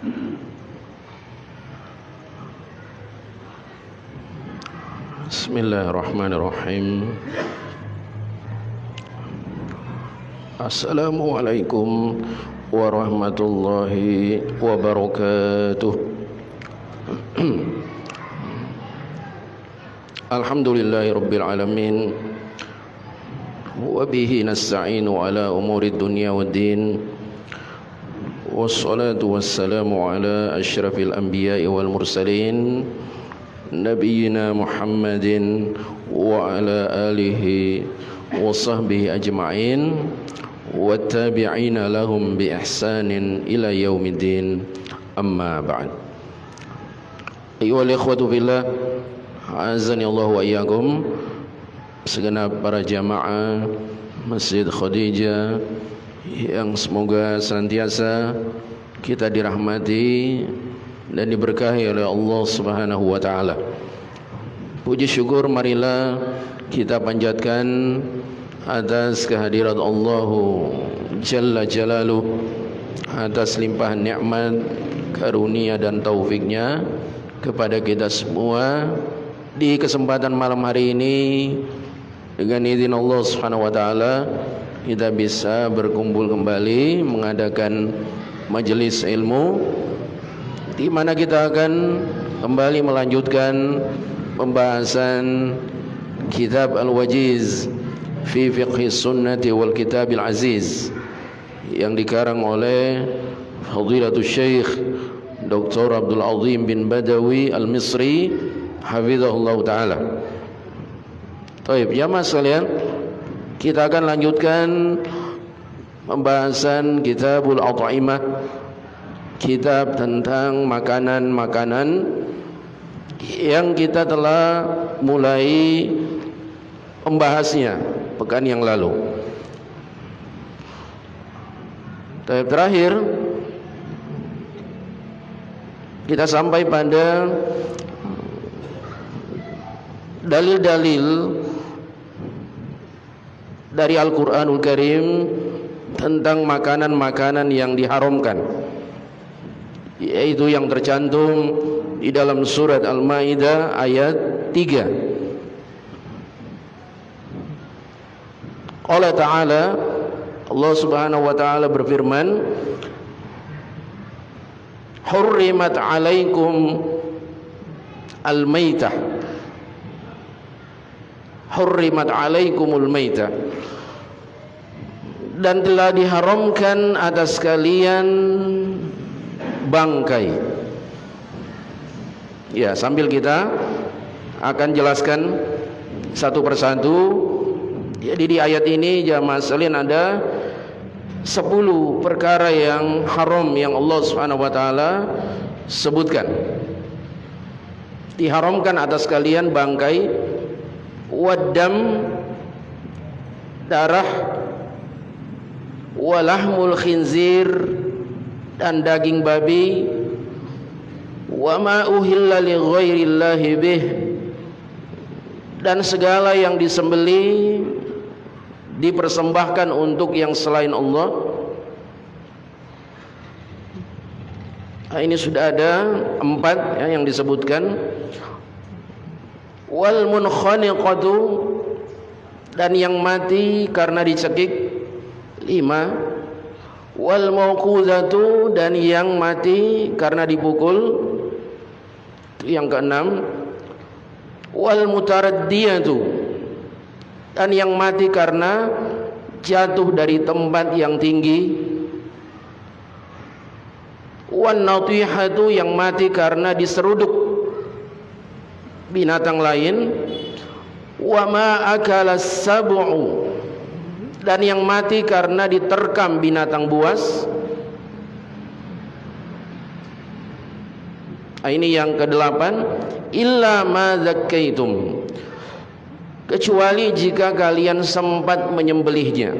Bismillahirrahmanirrahim. Assalamualaikum warahmatullahi wabarakatuh. Alhamdulillahi rabbil alamin. Wa bihi nasta'inu ala umuri dunya waddin. Wassalatu wassalamu ala asyrafil anbiya'i wal mursalin, Nabiyyina Muhammadin wa ala alihi wa sahbihi ajma'in wa tabi'ina lahum bi ihsanin ila yaumiddin, amma ba'd. Ayyuhal ikhwatu fillah, azani Allah wa iyyakum, segenap para jamaah Masjid Khadijah yang semoga senantiasa kita dirahmati dan diberkahi oleh Allah Subhanahu wa taala. Puji syukur marilah kita panjatkan atas kehadirat Allah Jalla Jalaluh, atas limpahan nikmat, karunia dan taufiknya kepada kita semua di kesempatan malam hari ini. Dengan izin Allah Subhanahu wa taala kita bisa berkumpul kembali mengadakan majelis ilmu di mana kita akan kembali melanjutkan pembahasan kitab Al-Wajiz fi Fiqhi Sunnati wal Kitabil Aziz yang dikarang oleh Fadilatul Syekh Dr. Abdul Azim bin Badawi Al-Misri hafizahullah ta'ala. Baik, jamaah sekalian, kita akan lanjutkan pembahasan Kitabul At'imah, kitab tentang makanan-makanan yang kita telah mulai membahasnya pekan yang lalu. Terakhir kita sampai pada dalil-dalil dari Al-Quranul Karim tentang makanan-makanan yang diharamkan, yaitu yang tercantum di dalam surat Al-Maidah ayat 3. Allah Ta'ala, Allah Subhanahu wa Ta'ala berfirman, hurrimat alaikum al-maitah, hurrimat alaikumul maitah, dan telah diharamkan atas kalian bangkai. Ya, sambil kita akan jelaskan satu persatu. Jadi di ayat ini jamaah sekalian ada 10 perkara yang haram yang Allah Subhanahu wa taala sebutkan. Diharamkan atas kalian bangkai, waddam, darah, walahmul khinzir, dan daging babi, wa ma uhilla li ghairillahi bih, dan segala yang disembelih dipersembahkan untuk yang selain Allah. Nah, ini sudah ada 4 yang disebutkan. Wal munkhaniqatu, dan yang mati karena dicekik 5. Wal mauqudatu, dan yang mati karena dipukul, yang ke-6. Wal mutaraddiyatu, dan yang mati karena jatuh dari tempat yang tinggi. Wan natihatu, yang mati karena diseruduk binatang lain. Wa ma akalas sab'u, dan yang mati karena diterkam binatang buas. Ini yang ke-8. Illa ma zakkaitum, kecuali jika kalian sempat menyembelihnya.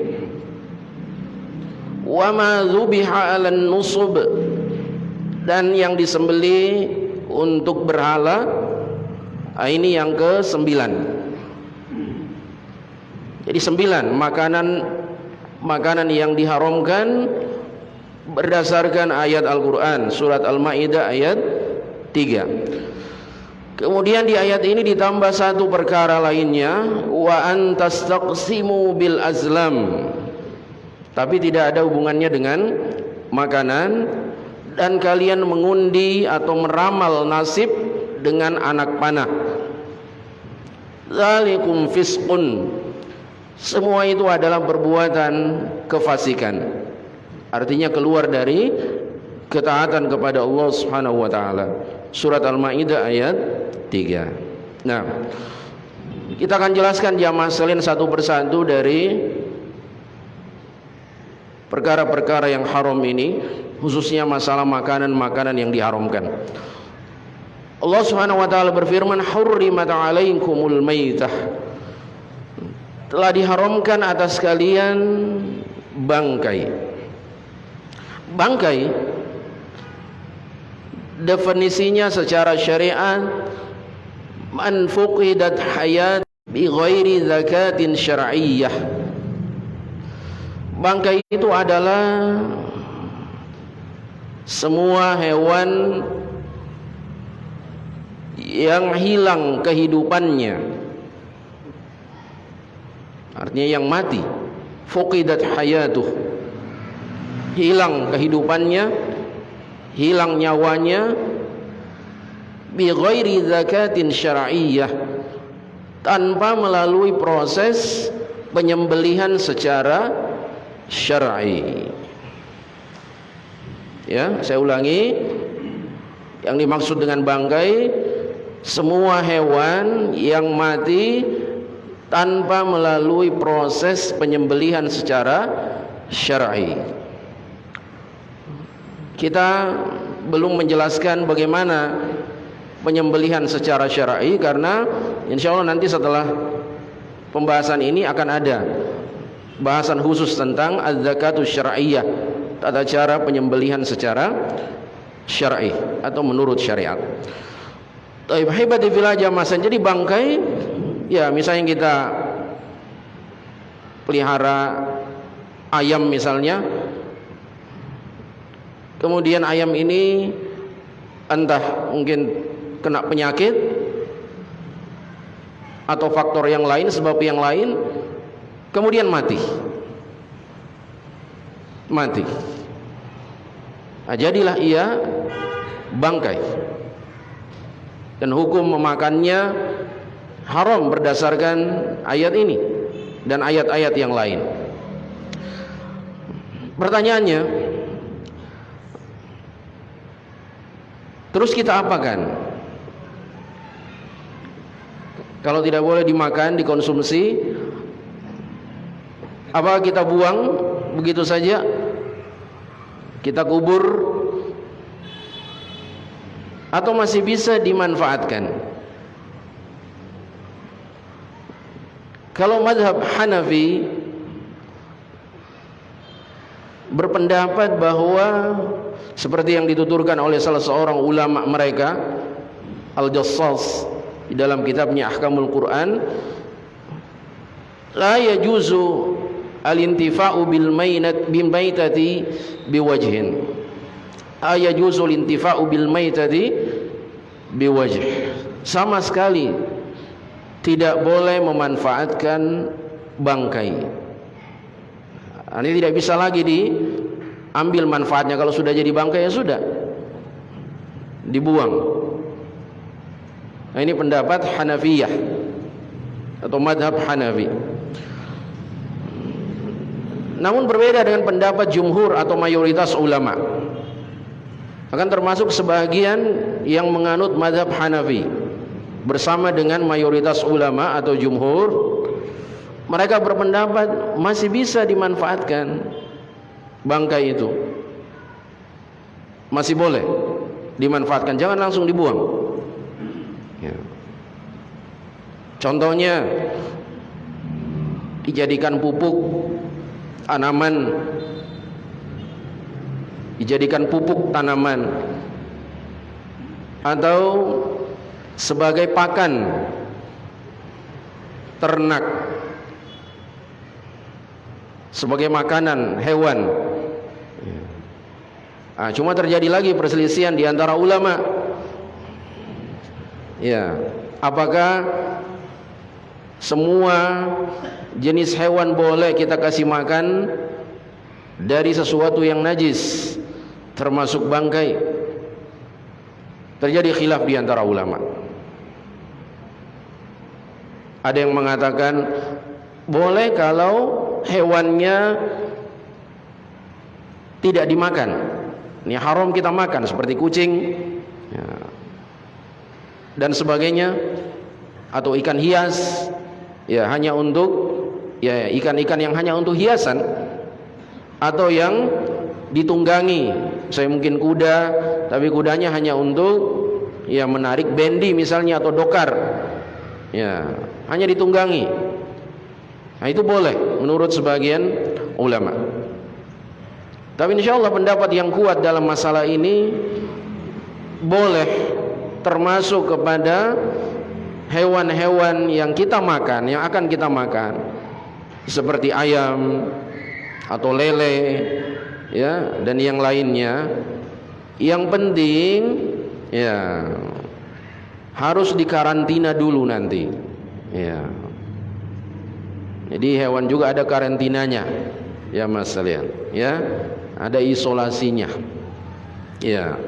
Wa ma dzubiha 'alan nusub, dan yang disembelih untuk berhala. Ini yang ke-9. Jadi 9 makanan yang diharamkan berdasarkan ayat Al-Quran surat Al-Ma'idah ayat 3. Kemudian di ayat ini ditambah satu perkara lainnya, wa antastaqsimu bil azlam, tapi tidak ada hubungannya dengan makanan, dan kalian mengundi atau meramal nasib dengan anak panah. Dzalikum fisqun, semua itu adalah perbuatan kefasikan, artinya keluar dari ketaatan kepada Allah Subhanahu wa taala. Surat Al-Maidah ayat 3. Nah, kita akan jelaskan jamaah sekalian satu persatu dari perkara-perkara yang haram ini, khususnya masalah makanan-makanan yang diharamkan. Allah Subhanahu wa taala berfirman, "Hurrimat 'alaikumul maitah." Telah diharamkan atas kalian bangkai. Bangkai definisinya secara syariat, man fuqidat hayat bi ghairi zakatin syar'iyyah. Bangkai itu adalah semua hewan yang hilang kehidupannya, artinya yang mati. Fuqidat hayatuh, hilang kehidupannya, hilang nyawanya, bi ghairi zakatin syar'iyyah, tanpa melalui proses penyembelihan secara syar'i. Ya, saya ulangi, yang dimaksud dengan bangkai semua hewan yang mati tanpa melalui proses penyembelihan secara syar'i. Kita belum menjelaskan bagaimana penyembelihan secara syar'i, karena insya Allah nanti setelah pembahasan ini akan ada bahasan khusus tentang az-zakatus syar'iyyah, tata cara penyembelihan secara syar'i atau menurut syariat. Taib hibati fillah jamaah. Jadi bangkai, ya misalnya kita pelihara ayam misalnya, kemudian ayam ini entah mungkin kena penyakit atau faktor yang lain, sebab yang lain, kemudian mati. Nah, jadilah ia bangkai, dan hukum memakannya haram berdasarkan ayat ini dan ayat-ayat yang lain. Pertanyaannya, terus kita apakan? Kalau tidak boleh dimakan, dikonsumsi, apa kita buang begitu saja? Kita kubur? Atau masih bisa dimanfaatkan? Kalau mazhab Hanafi berpendapat bahwa seperti yang dituturkan oleh salah seorang ulama mereka, Al-Jassas, di dalam kitabnya Ahkamul Quran, la yajuzu al-intifa'u bil maitati biwajhin. Ayajuzu al-intifa'u bil maitati biwajh. Sama sekali tidak boleh memanfaatkan bangkai. Ini tidak bisa lagi diambil manfaatnya. Kalau sudah jadi bangkai, ya sudah, dibuang. Nah, ini pendapat Hanafiyah atau madhab Hanafi. Namun berbeda dengan pendapat jumhur atau mayoritas ulama. Akan termasuk sebagian yang menganut madhab Hanafi bersama dengan mayoritas ulama atau jumhur. Mereka berpendapat masih bisa dimanfaatkan bangkai itu, masih boleh dimanfaatkan, jangan langsung dibuang ya. Contohnya dijadikan pupuk tanaman, atau sebagai pakan ternak, sebagai makanan hewan. Cuma terjadi lagi perselisihan di antara ulama. Ya, apakah semua jenis hewan boleh kita kasih makan dari sesuatu yang najis, termasuk bangkai? Terjadi khilaf di antara ulama. Ada yang mengatakan boleh kalau hewannya tidak dimakan. Ini haram kita makan, seperti kucing, ya, dan sebagainya, atau ikan hias, ya hanya untuk, ya ikan-ikan yang hanya untuk hiasan, atau yang ditunggangi, saya mungkin kuda, tapi kudanya hanya untuk ya menarik bendi misalnya, atau dokar, ya hanya ditunggangi. Nah itu boleh menurut sebagian ulama. Tapi insya Allah pendapat yang kuat dalam masalah ini boleh termasuk kepada hewan-hewan yang kita makan, yang akan kita makan, seperti ayam atau lele, ya, dan yang lainnya. Yang penting ya harus dikarantina dulu nanti, ya. Jadi hewan juga ada karantinanya, ya mas sekalian, ya, ada isolasinya, ya,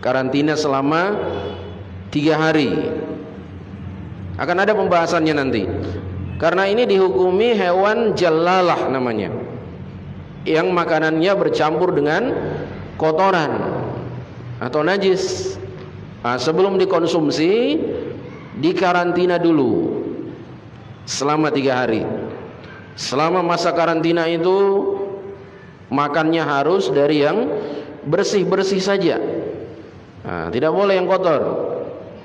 karantina selama 3 hari. Akan ada pembahasannya nanti, karena ini dihukumi hewan jallalah namanya, yang makanannya bercampur dengan kotoran atau najis. Sebelum dikonsumsi dikarantina dulu selama 3 hari. Selama masa karantina itu makannya harus dari yang bersih-bersih saja. Tidak boleh yang kotor,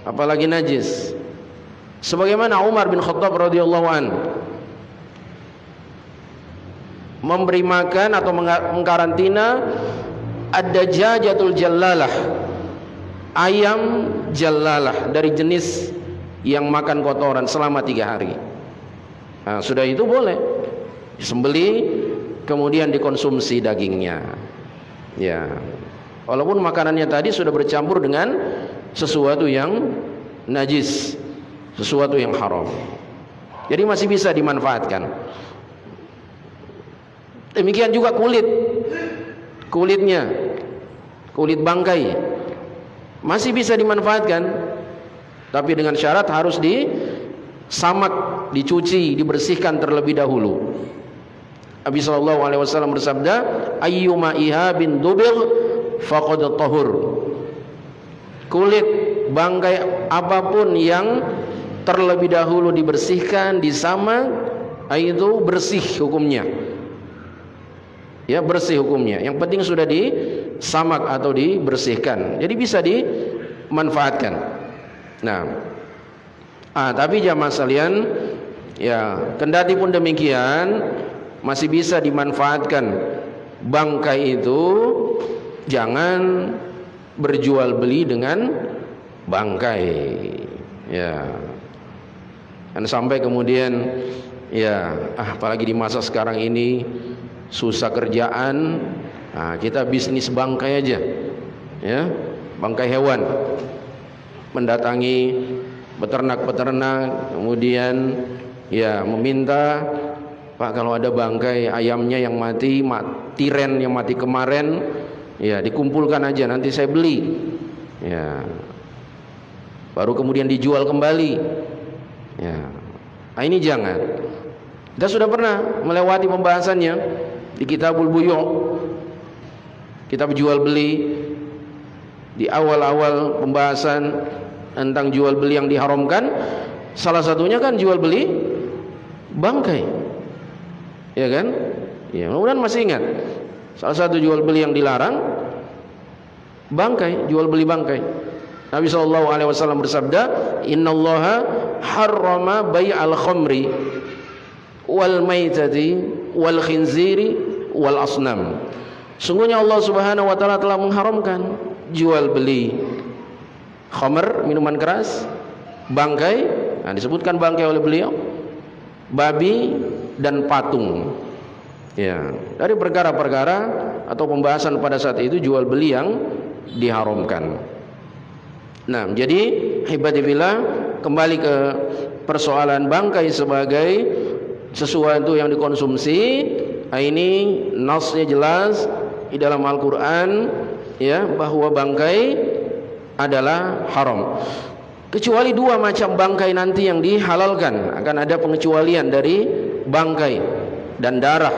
apalagi najis. Sebagaimana Umar bin Khattab radhiyallahu an memberi makan atau mengkarantina ad-dajajatul jallalah, ayam jallalah dari jenis yang makan kotoran selama 3 hari. Sudah itu boleh disembeli, kemudian dikonsumsi dagingnya, ya, walaupun makanannya tadi sudah bercampur dengan sesuatu yang najis, sesuatu yang haram. Jadi masih bisa dimanfaatkan. Demikian juga kulitnya, kulit bangkai masih bisa dimanfaatkan, tapi dengan syarat harus disamak, dicuci, dibersihkan terlebih dahulu. Nabi sallallahu alaihi wasallam bersabda, ayyuma ihabin dubir faqad tahur. Kulit bangkai apapun yang terlebih dahulu dibersihkan, disamak, itu bersih hukumnya. Ya, bersih hukumnya. Yang penting sudah disamak atau dibersihkan. Jadi bisa dimanfaatkan. Nah, tapi jamaah sekalian, ya, kendati pun demikian masih bisa dimanfaatkan bangkai itu, jangan berjual beli dengan bangkai, ya. Dan sampai kemudian, ya, apalagi di masa sekarang ini susah kerjaan, kita bisnis bangkai aja, ya, bangkai hewan, mendatangi peternak-peternak, kemudian ya meminta, Pak, kalau ada bangkai ayamnya yang mati, tiren yang mati kemarin, ya dikumpulkan aja, nanti saya beli, ya, baru kemudian dijual kembali, ya. Ini jangan. Kita sudah pernah melewati pembahasannya di Kitabul Buyu', kitab jual beli. Di awal-awal pembahasan tentang jual beli yang diharamkan, salah satunya kan jual beli bangkai, ya kan? Ya, mudah-mudahan masih ingat. Salah satu jual beli yang dilarang bangkai, jual beli bangkai. Nabi SAW bersabda, innallaha harrama bai'al khamri wal maitati wal khinziri wal asnam. Sungguhnya Allah Subhanahu wa taala telah mengharamkan jual beli khamr, minuman keras, bangkai, disebutkan bangkai oleh beliau, babi dan patung. Ya, dari perkara-perkara atau pembahasan pada saat itu jual beli yang diharamkan. Nah, jadi hibadillah, kembali ke persoalan bangkai sebagai sesuatu yang dikonsumsi. Ini nasnya jelas di dalam Al-Qur'an, ya, bahwa bangkai adalah haram. Kecuali dua macam bangkai nanti yang dihalalkan, akan ada pengecualian dari bangkai dan darah.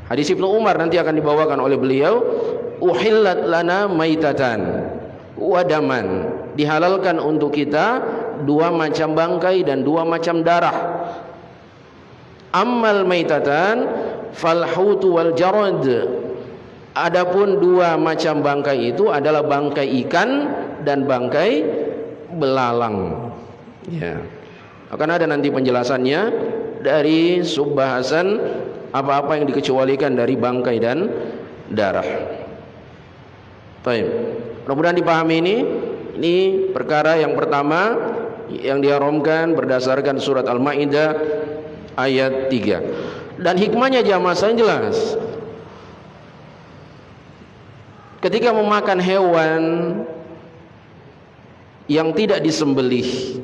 Hadis Ibnu Umar nanti akan dibawakan oleh beliau, uhillat lana maitatan wadaman, dihalalkan untuk kita dua macam bangkai dan dua macam darah. Ammal maitatan fal hutu wal jarad, adapun dua macam bangkai itu adalah bangkai ikan dan bangkai belalang. Ya, akan ada nanti penjelasannya dari subbahasan apa-apa yang dikecualikan dari bangkai dan darah. Baik, mudah-mudahan dipahami ini. Ini perkara yang pertama yang diharamkan berdasarkan surat Al-Maidah ayat 3. Dan hikmahnya jamaah saya jelas. Ketika memakan hewan yang tidak disembelih,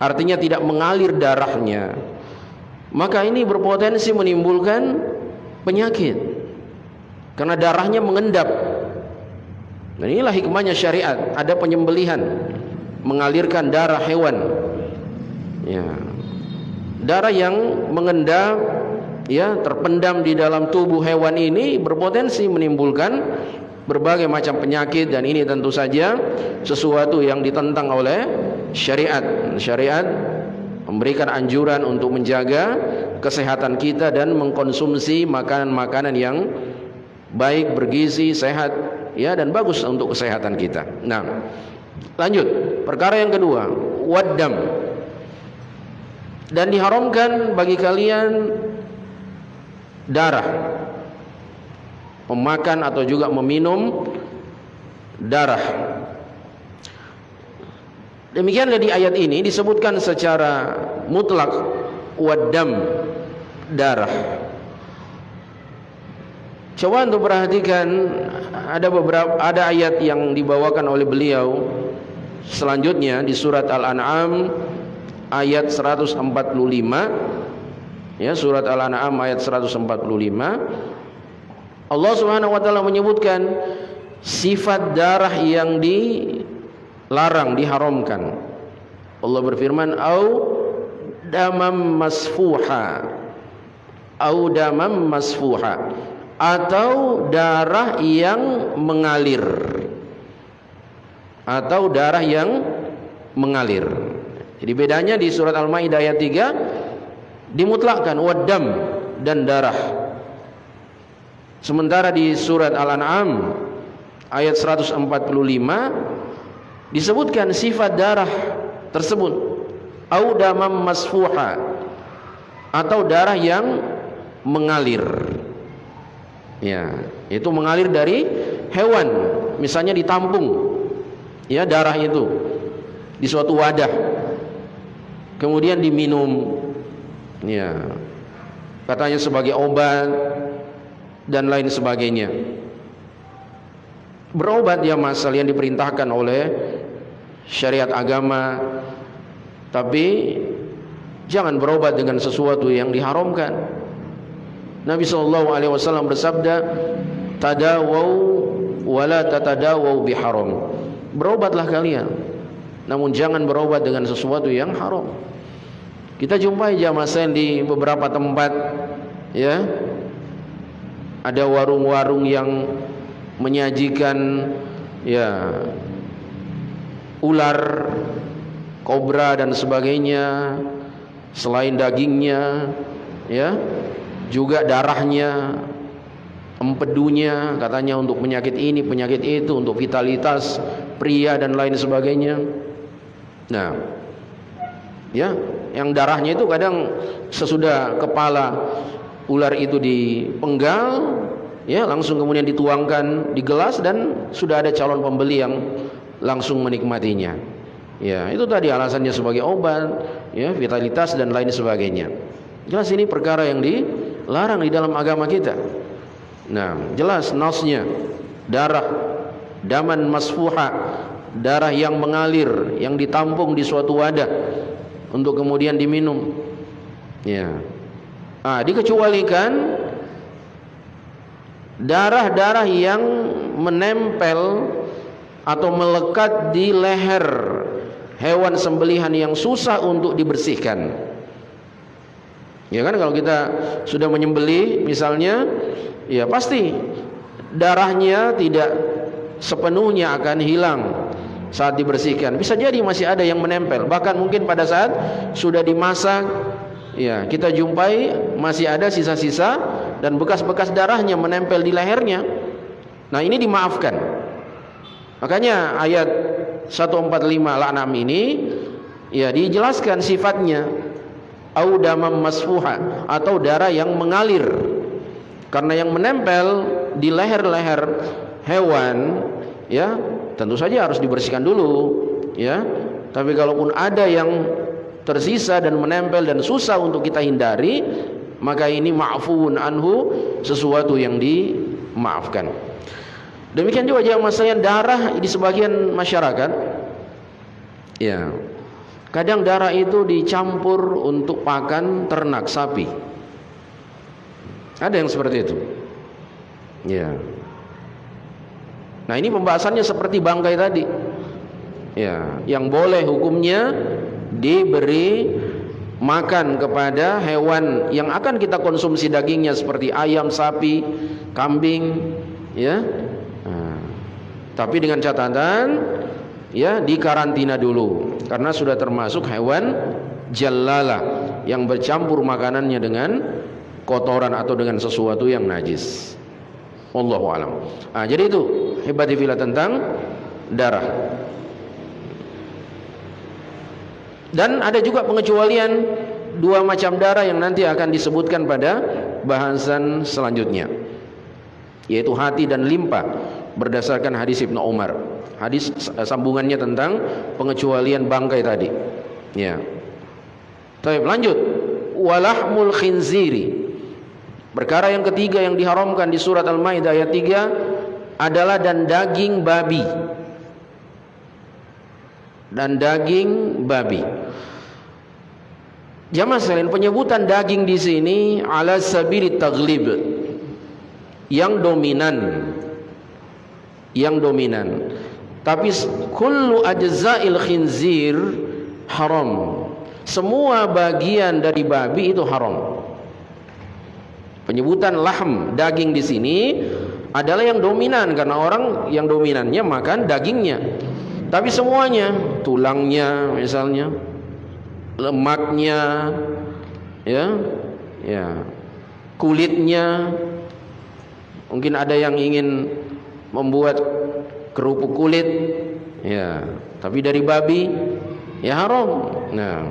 artinya tidak mengalir darahnya, maka ini berpotensi menimbulkan penyakit karena darahnya mengendap. Dan inilah hikmahnya syariat, ada penyembelihan, mengalirkan darah hewan. Ya, darah yang mengendap, ya, terpendam di dalam tubuh hewan ini berpotensi menimbulkan berbagai macam penyakit, dan ini tentu saja sesuatu yang ditentang oleh syariat. Syariat memberikan anjuran untuk menjaga kesehatan kita dan mengkonsumsi makanan-makanan yang baik, bergizi, sehat, ya, dan bagus untuk kesehatan kita. Nah, lanjut, perkara yang kedua, waddam. Dan diharamkan bagi kalian darah, memakan atau juga meminum darah. Demikianlah di ayat ini disebutkan secara mutlak waddam, darah. Coba untuk perhatikan, ada ayat yang dibawakan oleh beliau selanjutnya di surat Al-An'am ayat 145. Ya, surat Al-An'am ayat 145. Allah Subhanahu wa taala menyebutkan sifat darah yang dilarang, diharamkan. Allah berfirman, au damam masfuha, au damam masfuha, atau darah yang mengalir, atau darah yang mengalir. Jadi bedanya di surat Al-Maidah ayat 3 dimutlakkan waddam dan darah. Sementara di surat Al-An'am ayat 145 disebutkan sifat darah tersebut, au damam masfuha, atau darah yang mengalir. Ya, itu mengalir dari hewan, misalnya ditampung, ya, darah itu di suatu wadah, kemudian diminum, ya, katanya sebagai obat dan lain sebagainya. Berobat ya masal yang diperintahkan oleh syariat agama, tapi jangan berobat dengan sesuatu yang diharamkan. Nabi SAW bersabda, tadawau wala tatadawau biharam. Berobatlah kalian, namun jangan berobat dengan sesuatu yang haram. Kita jumpai jamaah di beberapa tempat, ya, ada warung-warung yang menyajikan, ya, ular, kobra dan sebagainya. Selain dagingnya, ya, juga darahnya, empedunya, katanya untuk penyakit ini, penyakit itu, untuk vitalitas pria dan lain sebagainya. Nah, ya, yang darahnya itu kadang sesudah kepala ular itu dipenggal, ya, langsung kemudian dituangkan di gelas dan sudah ada calon pembeli yang langsung menikmatinya. Ya, itu tadi alasannya sebagai obat, ya, vitalitas dan lain sebagainya. Jelas ini perkara yang dilarang larang di dalam agama kita. Nah, jelas nasnya darah daman masfuha, darah yang mengalir, yang ditampung di suatu wadah untuk kemudian diminum. Ya. Dikecualikan darah-darah yang menempel atau melekat di leher hewan sembelihan yang susah untuk dibersihkan. Ya kan, kalau kita sudah menyembelih misalnya, ya pasti darahnya tidak sepenuhnya akan hilang saat dibersihkan. Bisa jadi masih ada yang menempel. Bahkan mungkin pada saat sudah dimasak, ya kita jumpai masih ada sisa-sisa dan bekas-bekas darahnya menempel di lehernya. Nah, ini dimaafkan. Makanya ayat 145 Al-An'am ini ya dijelaskan sifatnya au damam masfuha, atau darah yang mengalir. Karena yang menempel di leher-leher hewan ya tentu saja harus dibersihkan dulu ya. Tapi kalaupun ada yang tersisa dan menempel dan susah untuk kita hindari, maka ini ma'fuun anhu, sesuatu yang dimaafkan. Demikian juga jamaah sekalian, darah di sebagian masyarakat ya, kadang darah itu dicampur untuk pakan ternak sapi. Ada yang seperti itu. Ya. Nah, ini pembahasannya seperti bangkai tadi. Ya, yang boleh hukumnya diberi makan kepada hewan yang akan kita konsumsi dagingnya seperti ayam, sapi, kambing, ya. Tapi dengan catatan ya dikarantina dulu karena sudah termasuk hewan jallala yang bercampur makanannya dengan kotoran atau dengan sesuatu yang najis. Wallahu alam. Jadi itu hebati fillah tentang darah. Dan ada juga pengecualian dua macam darah yang nanti akan disebutkan pada bahasan selanjutnya, yaitu hati dan limpa, berdasarkan hadis Ibnu Umar. Hadis sambungannya tentang pengecualian bangkai tadi. Ya. Baik, lanjut. Walahmul khinziri. Perkara yang ketiga yang diharamkan di surat Al-Maidah ayat 3 adalah dan daging babi. Dan daging babi. Jamaah sekalian, penyebutan daging di sini ala sabili taghlib, yang dominan. Tapi kullu ajza'il khinzir haram. Semua bagian dari babi itu haram. Penyebutan lahm, daging di sini adalah yang dominan karena orang yang dominannya makan dagingnya. Tapi semuanya, tulangnya misalnya, lemaknya, ya, kulitnya. Mungkin ada yang ingin membuat kerupuk kulit, ya, tapi dari babi, ya haram. Nah,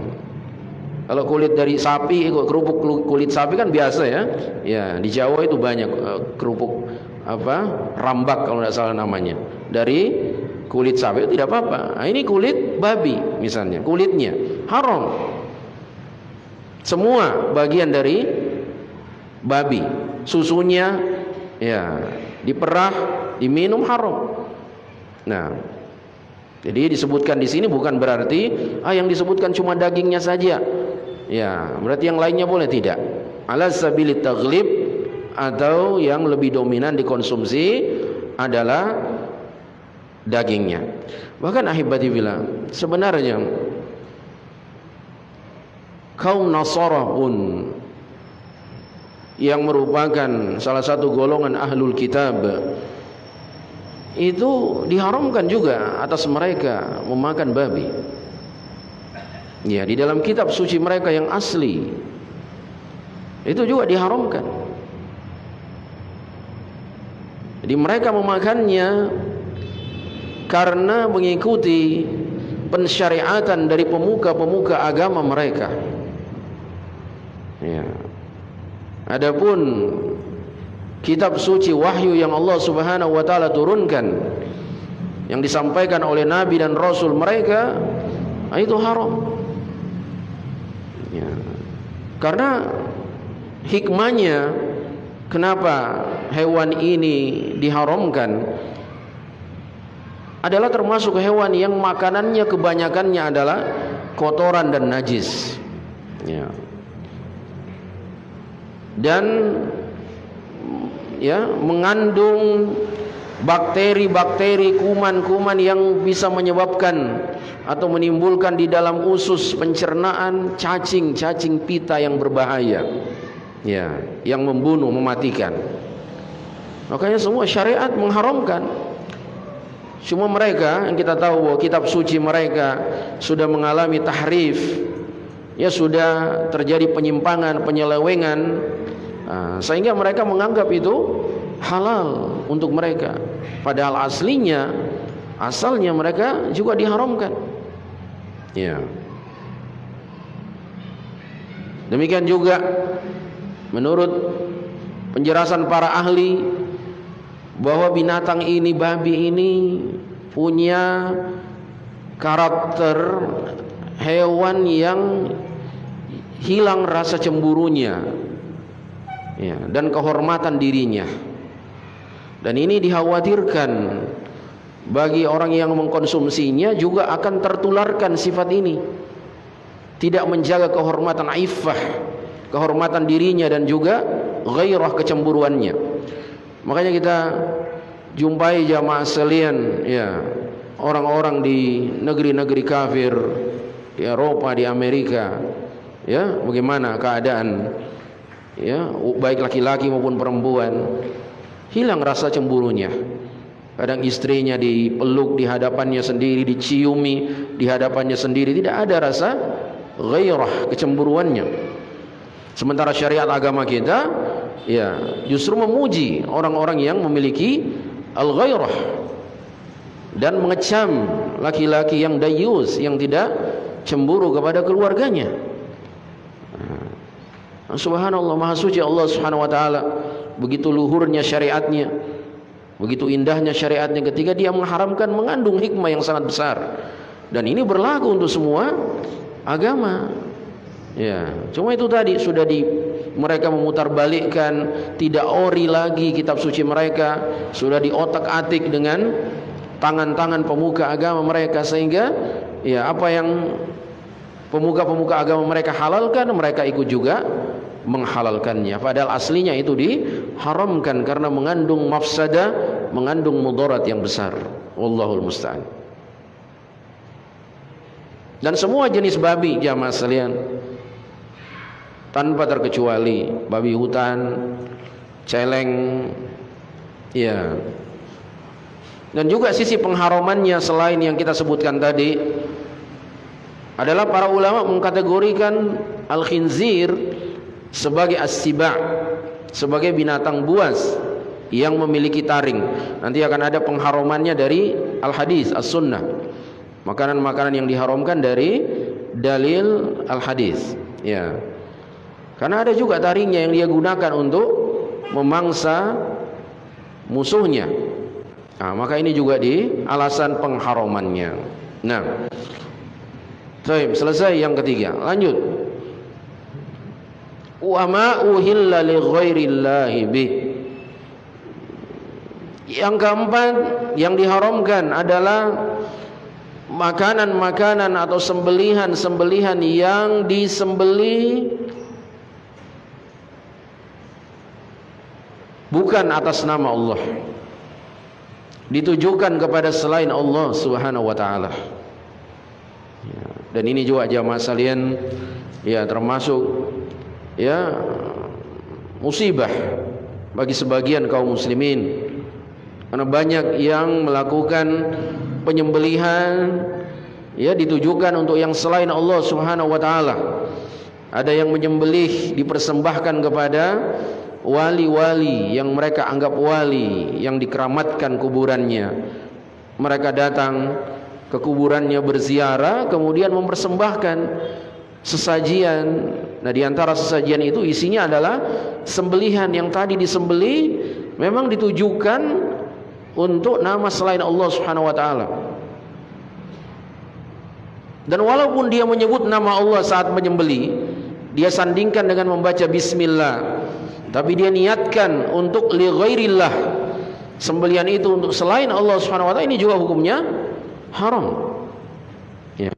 kalau kulit dari sapi, kerupuk kulit sapi kan biasa ya. Ya, di Jawa itu banyak kerupuk rambak kalau tidak salah namanya, dari kulit sapi itu tidak apa-apa. Nah, ini kulit babi misalnya, kulitnya haram. Semua bagian dari babi, susunya ya diperah, diminum haram. Nah, jadi disebutkan di sini bukan berarti yang disebutkan cuma dagingnya saja. Ya, berarti yang lainnya boleh, tidak. Ala sabilit taghlib, atau yang lebih dominan dikonsumsi adalah dagingnya. Bahkan ahibati billah, sebenarnya kaum Nasara pun yang merupakan salah satu golongan ahlul kitab itu diharamkan juga atas mereka memakan babi. Ya, di dalam kitab suci mereka yang asli itu juga diharamkan. Jadi mereka memakannya karena mengikuti pensyariatan dari pemuka-pemuka agama mereka. Ya. Adapun kitab suci wahyu yang Allah Subhanahu wa taala turunkan, yang disampaikan oleh nabi dan rasul mereka, itu haram. Ya. Karena hikmahnya kenapa hewan ini diharamkan adalah termasuk hewan yang makanannya kebanyakannya adalah kotoran dan najis, ya. Dan ya, mengandung bakteri-bakteri, kuman-kuman yang bisa menyebabkan atau menimbulkan di dalam usus pencernaan cacing-cacing pita yang berbahaya, ya, yang membunuh, mematikan. Makanya semua syariat mengharamkan. Cuma mereka yang kita tahu bahwa kitab suci mereka sudah mengalami tahrif, ya, sudah terjadi penyimpangan, penyelewengan, sehingga mereka menganggap itu halal untuk mereka, padahal asalnya mereka juga diharamkan, ya. Demikian juga menurut penjelasan para ahli bahwa binatang ini, babi ini punya karakter hewan yang hilang rasa cemburunya, ya, dan kehormatan dirinya. Dan ini dikhawatirkan bagi orang yang mengkonsumsinya juga akan tertularkan sifat ini, tidak menjaga kehormatan iffah, kehormatan dirinya, dan juga ghairah, kecemburuannya. Makanya kita jumpai jamaah sekalian, ya, orang-orang di negeri-negeri kafir, di Eropa, di Amerika, ya, bagaimana keadaan, ya, baik laki-laki maupun perempuan, hilang rasa cemburunya. Kadang istrinya dipeluk di hadapannya sendiri, diciumi di hadapannya sendiri, tidak ada rasa ghairah, kecemburuannya. Sementara syariat agama kita, ya, justru memuji orang-orang yang memiliki al-ghairah dan mengecam laki-laki yang dayus, yang tidak cemburu kepada keluarganya. Subhanallah, maha suci Allah Subhanahu wa taala. Begitu luhurnya syariatnya, begitu indahnya syariatnya ketika dia mengharamkan, mengandung hikmah yang sangat besar. Dan ini berlaku untuk semua agama, ya. Cuma itu tadi sudah mereka memutarbalikkan, tidak ori lagi kitab suci mereka, sudah diotak-atik dengan tangan-tangan pemuka agama mereka, sehingga ya, apa yang pemuka-pemuka agama mereka halalkan, mereka ikut juga menghalalkannya, padahal aslinya itu diharamkan karena mengandung mafsadah, mengandung mudarat yang besar. Wallahul musta'an. Dan semua jenis babi, jamaah sekalian, tanpa terkecuali, babi hutan, celeng, ya. Dan juga sisi pengharamannya selain yang kita sebutkan tadi adalah para ulama mengkategorikan al-khinzir sebagai as-siba', sebagai binatang buas yang memiliki taring. Nanti akan ada pengharamannya dari al-hadis, as-sunnah. Makanan-makanan yang diharamkan dari dalil al-hadis, ya. Karena ada juga taringnya yang dia gunakan untuk memangsa musuhnya. Nah, maka ini juga di alasan pengharamannya. Nah, baik, selesai yang ketiga. Lanjut. Wa ma uhilla li ghairillahi bih. Yang keempat yang diharamkan adalah makanan-makanan atau sembelihan-sembelihan yang disembelih bukan atas nama Allah, ditujukan kepada selain Allah Subhanahu wa taala. Ya, dan ini juga jamaah sekalian, ya, termasuk, ya, musibah bagi sebagian kaum muslimin, karena banyak yang melakukan penyembelihan, ya, ditujukan untuk yang selain Allah Subhanahu wa taala. Ada yang menyembelih dipersembahkan kepada wali-wali yang mereka anggap wali, yang dikeramatkan kuburannya. Mereka datang ke kuburannya berziarah, kemudian mempersembahkan sesajian. Nah, di antara sesajian itu isinya adalah sembelihan yang tadi disembelih memang ditujukan untuk nama selain Allah Subhanahu wa taala. Dan walaupun dia menyebut nama Allah saat menyembelih, dia sandingkan dengan membaca bismillah, tapi dia niatkan untuk li ghairillah, sembelihan itu untuk selain Allah Subhanahu wa taala, ini juga hukumnya haram. Ya.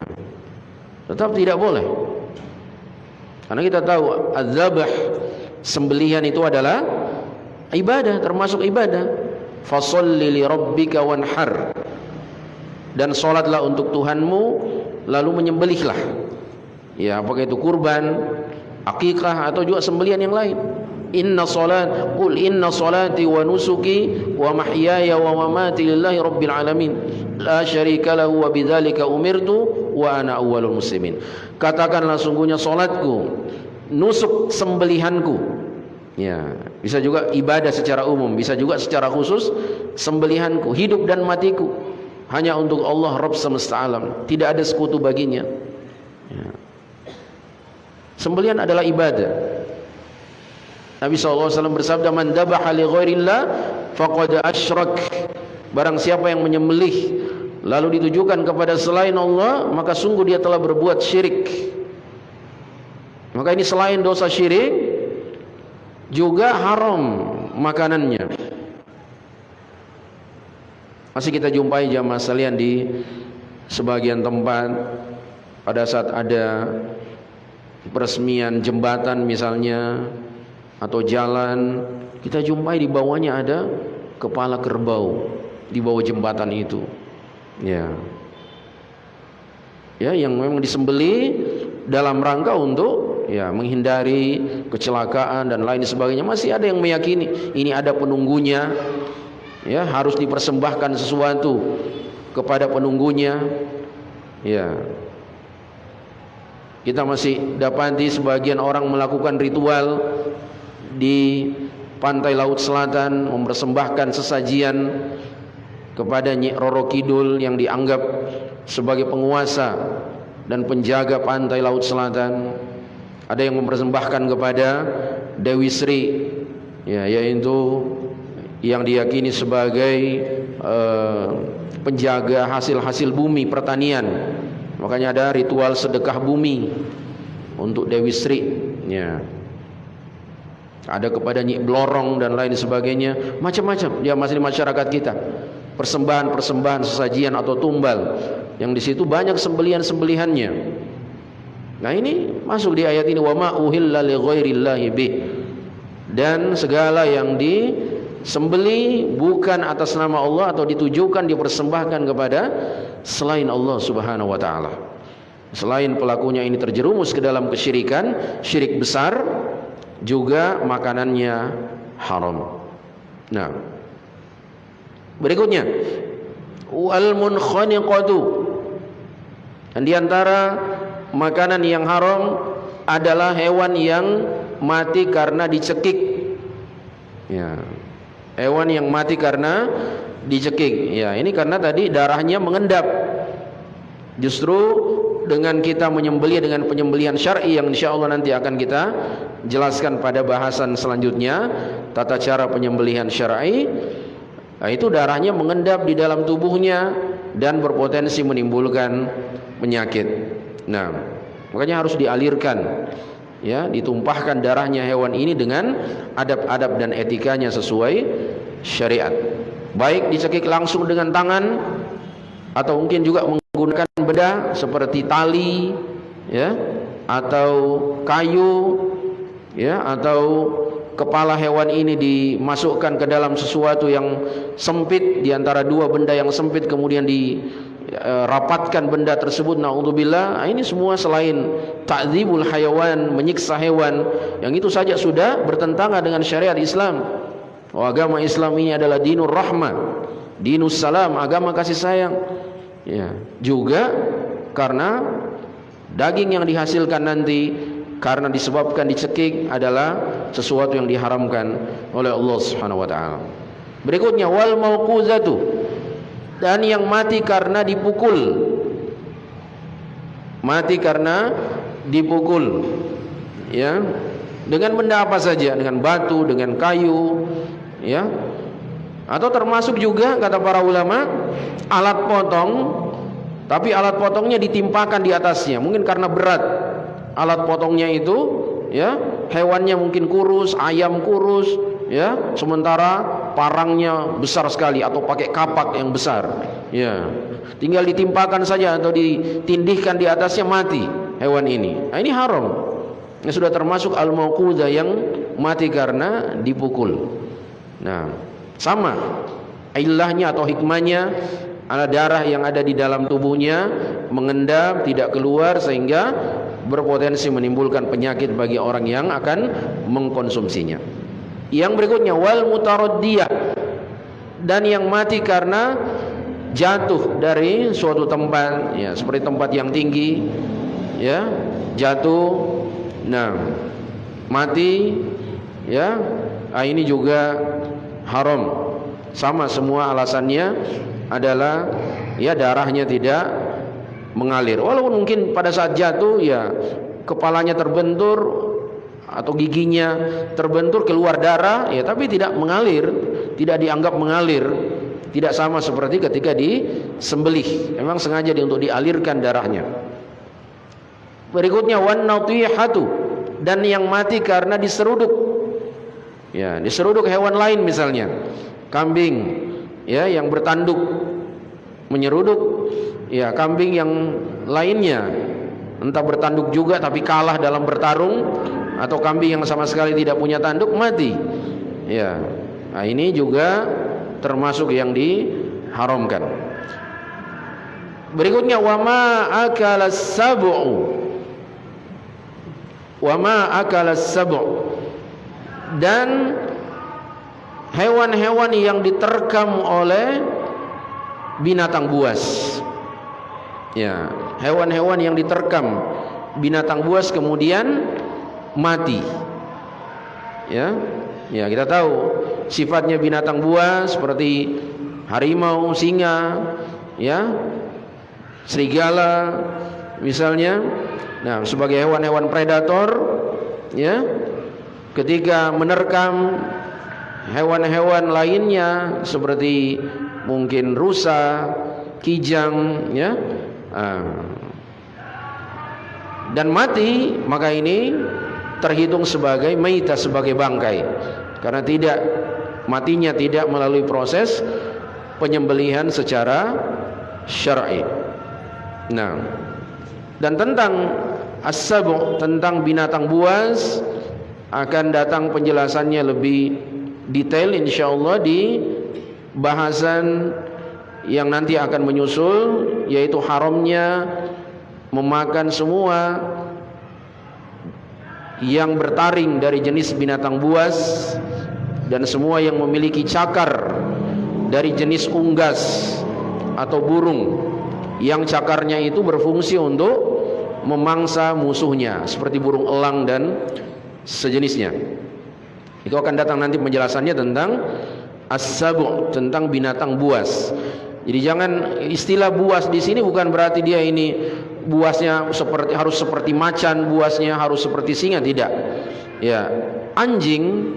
Tetap tidak boleh. Karena kita tahu adzabah, sembelihan itu adalah ibadah, termasuk ibadah. Fasholli li rabbika wanhar, dan salatlah untuk Tuhanmu lalu menyembelihlah. Ya, apakah itu kurban, akikah, atau juga sembelihan yang lain. Qul inna salati wa nusuki wa mahyaya wa mamati lillahi rabbil alamin la syarika lahu wa bidzalika umirtu wa ana awwalul muslimin. Katakanlah, sungguhnya salatku, nusuk sembelihanku. Ya, bisa juga ibadah secara umum, bisa juga secara khusus sembelihanku, hidup dan matiku hanya untuk Allah Rabb semesta alam, tidak ada sekutu baginya. Ya. Sembelihan adalah ibadah. Nabi SAW bersabda, man dabaha li ghairillah faqad asyrak. Barang siapa yang menyembelih lalu ditujukan kepada selain Allah, maka sungguh dia telah berbuat syirik. Maka ini selain dosa syirik, juga haram makanannya. Masih kita jumpai jamaah sekalian di sebagian tempat, pada saat ada peresmian jembatan misalnya, atau jalan, kita jumpai di bawahnya ada kepala kerbau di bawah jembatan itu. Ya, ya, yang memang disembelih dalam rangka untuk ya menghindari kecelakaan dan lain sebagainya. Masih ada yang meyakini ini ada penunggunya, ya, harus dipersembahkan sesuatu kepada penunggunya. Ya, kita masih dapati sebagian orang melakukan ritual di pantai Laut Selatan, mempersembahkan sesajian kepada Nyi Roro Kidul yang dianggap sebagai penguasa dan penjaga pantai Laut Selatan. Ada yang mempersembahkan kepada Dewi Sri, ya, yaitu yang diyakini sebagai penjaga hasil-hasil bumi pertanian. Makanya ada ritual sedekah bumi untuk Dewi Sri, ya. Ada kepada Nyi Blorong dan lain sebagainya, macam-macam dia masih di masyarakat kita. Persembahan-persembahan sesajian atau tumbal yang di situ banyak sembelihan-sembelihannya. Nah, ini masuk di ayat ini, wa ma uhilla li ghairillahi bih, dan segala yang disembeli bukan atas nama Allah atau ditujukan, dipersembahkan kepada selain Allah Subhanahu wa taala. Selain pelakunya ini terjerumus ke dalam kesyirikan, syirik besar, juga makanannya haram. Nah, berikutnya wal munkhaniqatu, dan diantara makanan yang haram adalah hewan yang mati karena dicekik. Ya, hewan yang mati karena dicekik. Ya, ini karena tadi darahnya mengendap. Justru dengan kita menyembelih dengan penyembelihan syar'i yang insyaallah nanti akan kita jelaskan pada bahasan selanjutnya, tata cara penyembelihan syar'i, nah, itu darahnya mengendap di dalam tubuhnya dan berpotensi menimbulkan penyakit. Nah, makanya harus dialirkan, ya, ditumpahkan darahnya hewan ini dengan adab-adab dan etikanya sesuai syariat. Baik dicekik langsung dengan tangan, atau mungkin juga menggunakan benda seperti tali, ya, atau kayu, ya, atau kepala hewan ini dimasukkan ke dalam sesuatu yang sempit, di antara dua benda yang sempit, kemudian dirapatkan benda tersebut, naudzubillah. Nah, ini semua selain ta'dzibul hayawan, menyiksa hewan, yang itu saja sudah bertentangan dengan syariat Islam. Agama Islam ini adalah dinur rahmah, dinus salam, agama kasih sayang. Ya, juga karena daging yang dihasilkan nanti karena disebabkan dicekik adalah sesuatu yang diharamkan oleh Allah Subhanahu wa taala. Berikutnya wal mauquzatu, dan yang mati karena dipukul. Mati karena dipukul, ya, dengan benda apa saja, dengan batu, dengan kayu, ya, atau termasuk juga kata para ulama alat potong, tapi alat potongnya ditimpakan di atasnya, mungkin karena berat alat potongnya itu, ya, hewannya mungkin kurus, ayam kurus, ya, sementara parangnya besar sekali atau pakai kapak yang besar, ya, tinggal ditimpakan saja atau ditindihkan di atasnya mati hewan ini. Nah, ini haram. Ini sudah termasuk al-mauqudah yang mati karena dipukul. Nah, sama ilahnya atau hikmahnya, ada darah yang ada di dalam tubuhnya mengendap tidak keluar sehingga berpotensi menimbulkan penyakit bagi orang yang akan mengkonsumsinya. Yang berikutnya wal mutaraddiyah, dan yang mati karena jatuh dari suatu tempat, ya, seperti tempat yang tinggi, ya, jatuh, nah, mati, ya, nah, ini juga haram. Sama semua alasannya adalah, ya, darahnya tidak mengalir. Walaupun mungkin pada saat jatuh, ya, kepalanya terbentur atau giginya terbentur keluar darah, ya, tapi tidak mengalir, tidak dianggap mengalir. Tidak sama seperti ketika disembelih, memang sengaja untuk dialirkan darahnya. Berikutnya wan natihatu, dan yang mati karena diseruduk. Ya, diseruduk hewan lain misalnya kambing, ya, yang bertanduk menyeruduk, ya, kambing yang lainnya, entah bertanduk juga tapi kalah dalam bertarung, atau kambing yang sama sekali tidak punya tanduk mati, ya. Nah, ini juga termasuk yang diharamkan. Berikutnya wama akalas sab'u, wama akalas sab'u, dan hewan-hewan yang diterkam oleh binatang buas. Ya, hewan-hewan yang diterkam binatang buas kemudian mati. Ya, ya, kita tahu sifatnya binatang buas seperti harimau, singa, ya, serigala misalnya. Nah, sebagai hewan-hewan predator, ya, ketika menerkam hewan-hewan lainnya seperti mungkin rusa, kijang, ya, dan mati, maka ini terhitung sebagai maitah, sebagai bangkai, karena matinya tidak melalui proses penyembelihan secara syar'i. Nah, dan tentang as-sabu', tentang binatang buas, akan datang penjelasannya lebih detail insyaallah di bahasan yang nanti akan menyusul, yaitu haramnya memakan semua yang bertaring dari jenis binatang buas dan semua yang memiliki cakar dari jenis unggas atau burung yang cakarnya itu berfungsi untuk memangsa musuhnya seperti burung elang dan sejenisnya. Itu akan datang nanti penjelasannya tentang as-sabu', tentang binatang buas. Jadi jangan istilah buas di sini bukan berarti dia ini buasnya harus seperti macan, buasnya harus seperti singa, tidak. Ya, anjing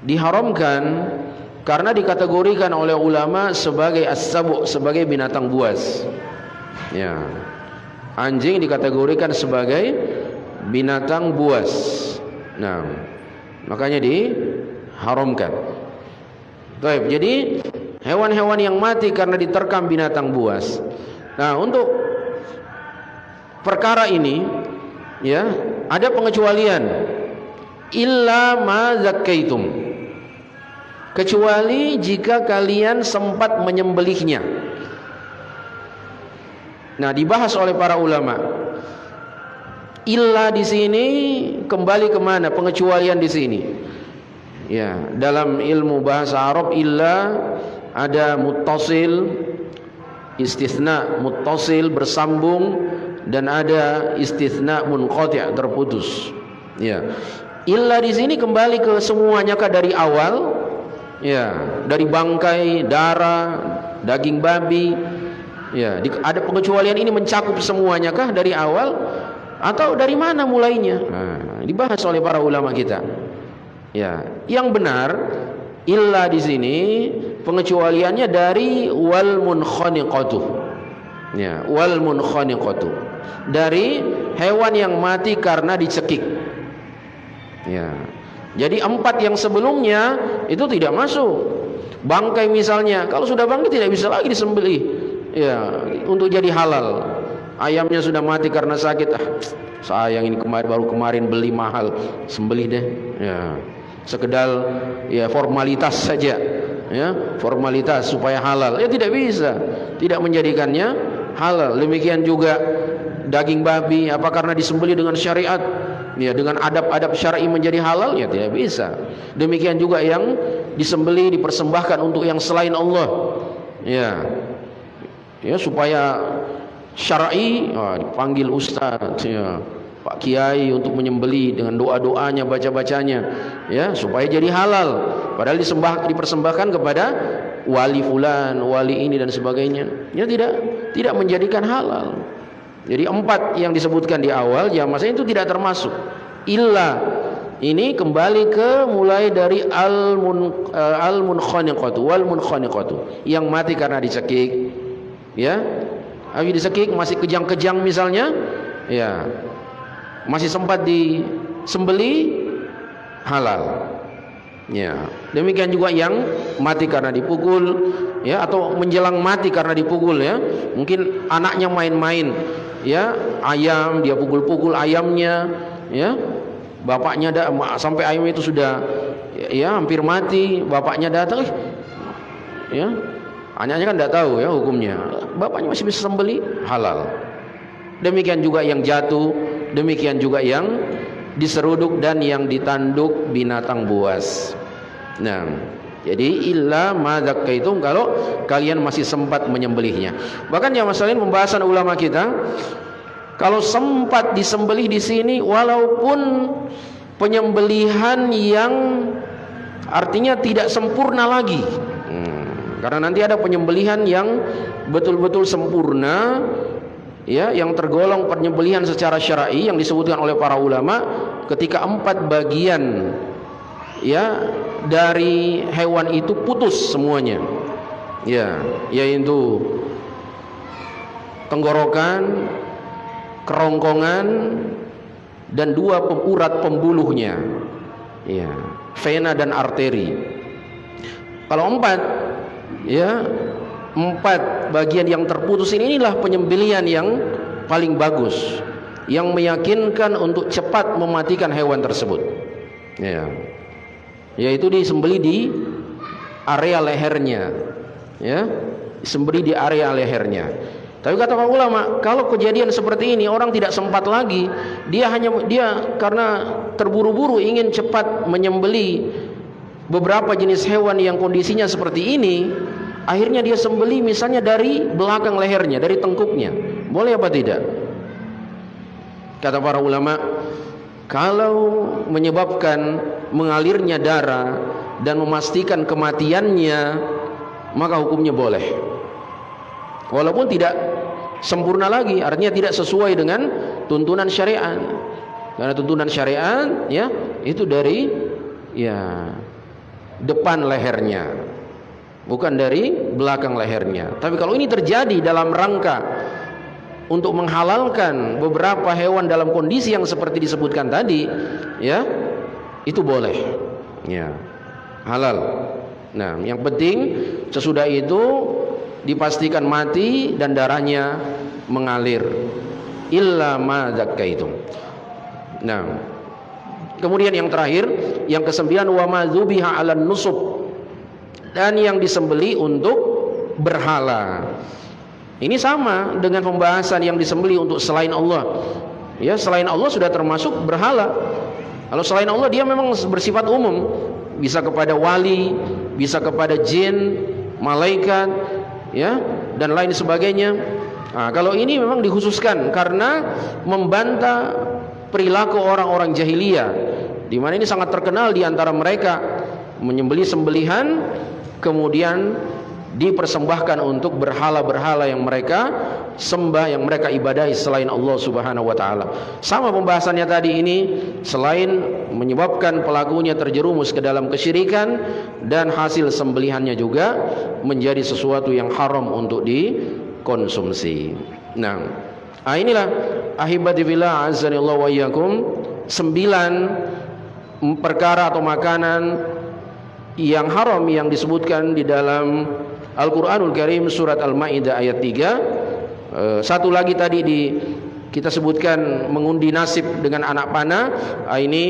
diharamkan karena dikategorikan oleh ulama sebagai as-sabu', sebagai binatang buas. Ya. Anjing dikategorikan sebagai binatang buas. Nah, makanya diharamkan. Baik, jadi hewan-hewan yang mati karena diterkam binatang buas. Nah, untuk perkara ini, ya, ada pengecualian. Illa ma zakkaitum, kecuali jika kalian sempat menyembelihnya. Nah, dibahas oleh para ulama. Illa di sini kembali kemana pengecualian di sini? Ya, dalam ilmu bahasa Arab illa ada muttasil, istitsna muttasil bersambung, dan ada istitsna munqati' terputus. Ya. Illa di sini kembali ke semuanya kah dari awal? Ya, dari bangkai, darah, daging babi. Ya, ada pengecualian ini mencakup semuanya kah dari awal atau dari mana mulainya? Nah, dibahas oleh para ulama kita. Ya, yang benar illa di sini pengecualiannya dari wal munkhaniqatu. Ya, wal munkhaniqatu, dari hewan yang mati karena dicekik. Ya. Jadi 4 yang sebelumnya itu tidak masuk. Bangkai misalnya, kalau sudah bangkai tidak bisa lagi disembelih. Ya, untuk jadi halal. Ayamnya sudah mati karena sakit. Sayang ini baru kemarin beli mahal, sembelih deh. Ya. Sekedar ya formalitas saja. Ya, formalitas supaya halal. Ya tidak bisa. Tidak menjadikannya halal. Demikian juga daging babi, apa karena disembelih dengan syariat, ya dengan adab-adab syar'i menjadi halal? Ya tidak bisa. Demikian juga yang disembelih dipersembahkan untuk yang selain Allah, ya supaya syar'i, dipanggil ustaz, ya Pak Kiai untuk menyembelih dengan doa-doanya, baca-bacanya, ya supaya jadi halal. Padahal dipersembahkan kepada wali fulan, wali ini dan sebagainya. Ya tidak menjadikan halal. Jadi 4 yang disebutkan di awal ya maksudnya itu tidak termasuk. Illa ini kembali ke mulai dari al-munkhaniqatu wal munkhaniqatu, yang mati karena dicekik, ya. Habis dicekik masih kejang-kejang misalnya, ya masih sempat disembeli, halal. Ya, demikian juga yang mati karena dipukul, ya, atau menjelang mati karena dipukul, ya. Mungkin anaknya main-main, ya, ayam dia pukul-pukul ayamnya, ya. Bapaknya sampai ayam itu sudah ya hampir mati, bapaknya datang, ya. Anaknya kan tidak tahu ya hukumnya. Bapaknya masih bisa sembeli, halal. Demikian juga yang jatuh, demikian juga yang diseruduk dan yang ditanduk binatang buas. Nah, jadi illa ma zakkaitum, kalau kalian masih sempat menyembelihnya. Bahkan ya masalahnya pembahasan ulama kita, kalau sempat disembelih di sini walaupun penyembelihan yang artinya tidak sempurna lagi. Karena nanti ada penyembelihan yang betul-betul sempurna, ya, yang tergolong penyembelihan secara syar'i yang disebutkan oleh para ulama ketika 4 bagian, ya, dari hewan itu putus semuanya, ya, yaitu tenggorokan, kerongkongan, dan 2 urat pembuluhnya, ya, vena dan arteri. Kalau 4, ya, 4 bagian yang terputus inilah penyembelihan yang paling bagus, yang meyakinkan untuk cepat mematikan hewan tersebut, ya, yaitu disembelih di area lehernya, ya, disembelih di area lehernya. Tapi kata para ulama, kalau kejadian seperti ini orang tidak sempat lagi, dia karena terburu-buru ingin cepat menyembelih beberapa jenis hewan yang kondisinya seperti ini, akhirnya dia sembelih misalnya dari belakang lehernya, dari tengkuknya. Boleh apa tidak? Kata para ulama, kalau menyebabkan mengalirnya darah dan memastikan kematiannya, maka hukumnya boleh. Walaupun tidak sempurna lagi, artinya tidak sesuai dengan tuntunan syariat. Karena tuntunan syariat, ya, itu dari, ya, depan lehernya, bukan dari belakang lehernya. Tapi kalau ini terjadi dalam rangka untuk menghalalkan beberapa hewan dalam kondisi yang seperti disebutkan tadi, ya, itu boleh, ya, halal. Nah, yang penting sesudah itu dipastikan mati dan darahnya mengalir. Illa ma zakkaitum. Nah, kemudian yang terakhir, yang ke-9, wa ma dzubiha 'alan nusub, dan yang disembeli untuk berhala. Ini sama dengan pembahasan yang disembeli untuk selain Allah. Ya, selain Allah sudah termasuk berhala. Kalau selain Allah dia memang bersifat umum, bisa kepada wali, bisa kepada jin, malaikat, ya, dan lain sebagainya. Nah, kalau ini memang dikhususkan karena membantah perilaku orang-orang jahiliyah, di mana ini sangat terkenal di antara mereka, menyembelih sembelihan kemudian dipersembahkan untuk berhala-berhala yang mereka sembah, yang mereka ibadahi selain Allah Subhanahu wa taala. Sama pembahasannya tadi ini, selain menyebabkan pelakunya terjerumus ke dalam kesyirikan, dan hasil sembelihannya juga menjadi sesuatu yang haram untuk dikonsumsi. Nah, inilah ahibati fillah azanillahu wa iyyakum, 9 perkara atau makanan yang haram yang disebutkan di dalam Al-Qur'anul Karim surat Al-Maidah ayat 3. Satu lagi tadi kita sebutkan mengundi nasib dengan anak panah. Ini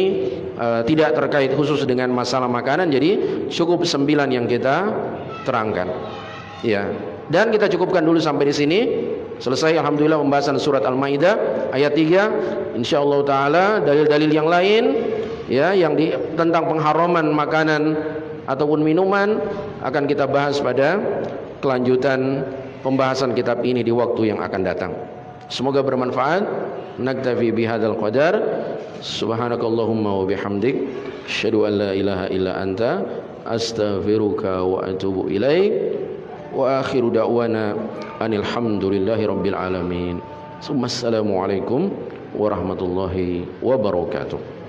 tidak terkait khusus dengan masalah makanan, jadi cukup 9 yang kita terangkan. Ya. Dan kita cukupkan dulu sampai di sini. Selesai alhamdulillah pembahasan surat Al-Maidah ayat 3. Insyaallah taala dalil-dalil yang lain ya yang tentang pengharaman makanan ataupun minuman akan kita bahas pada kelanjutan pembahasan kitab ini di waktu yang akan datang. Semoga bermanfaat. Naktafi bihadzal qadar. Subhanakallahumma wa bihamdik asyhadu an la ilaha illa anta astaghfiruka wa atubu ilaik. Wa akhiru da'wana anil hamdulillahi rabbil alamin. Assalamualaikum warahmatullahi wabarakatuh.